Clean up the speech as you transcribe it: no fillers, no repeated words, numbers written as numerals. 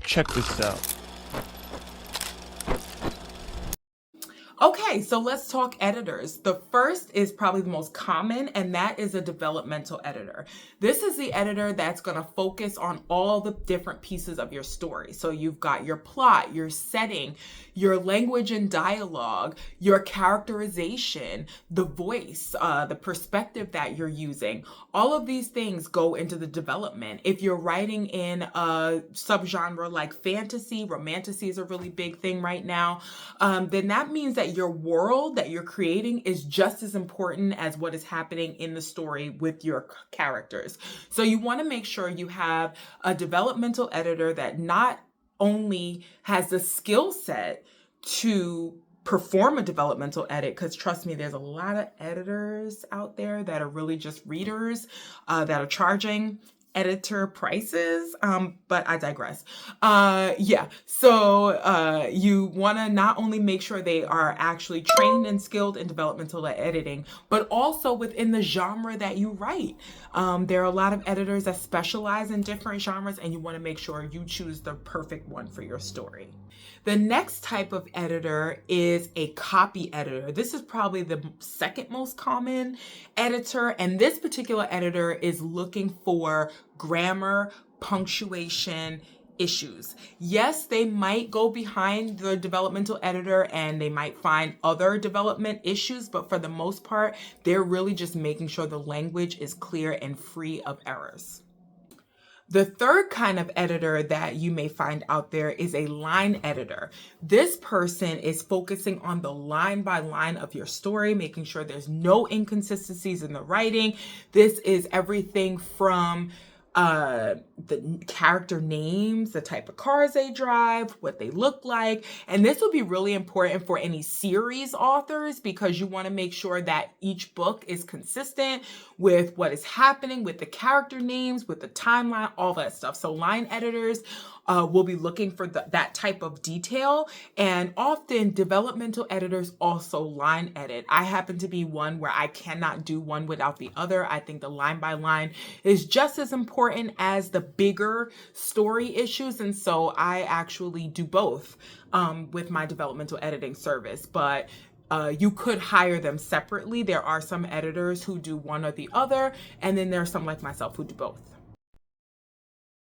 check this out. Okay, so let's talk editors. The first is probably the most common, and that is a developmental editor. This is the editor that's going to focus on all the different pieces of your story. So you've got your plot, your setting, your language and dialogue, your characterization, the voice, the perspective that you're using. All of these things go into the development. If you're writing in a subgenre like fantasy, romantasy is a really big thing right now, then that means that your world that you're creating is just as important as what is happening in the story with your characters. So you want to make sure you have a developmental editor that not only has the skill set to perform a developmental edit, because trust me, there's a lot of editors out there that are really just readers that are charging editor prices, but I digress. So you want to not only make sure they are actually trained and skilled in developmental editing, but also within the genre that you write. There are a lot of editors that specialize in different genres, and you want to make sure you choose the perfect one for your story. The next type of editor is a copy editor. This is probably the second most common editor, and this particular editor is looking for grammar, punctuation issues. Yes, they might go behind the developmental editor and they might find other development issues, but for the most part, they're really just making sure the language is clear and free of errors. The third kind of editor that you may find out there is a line editor. This person is focusing on the line by line of your story, making sure there's no inconsistencies in the writing. This is everything from the character names, the type of cars they drive, what they look like. And this will be really important for any series authors because you want to make sure that each book is consistent with what is happening, with the character names, with the timeline, all that stuff. So line editors will be looking for that type of detail. And often developmental editors also line edit. I happen to be one where I cannot do one without the other. I think the line by line is just as important as the bigger story issues. And so I actually do both with my developmental editing service. But you could hire them separately. There are some editors who do one or the other, and then there are some like myself who do both.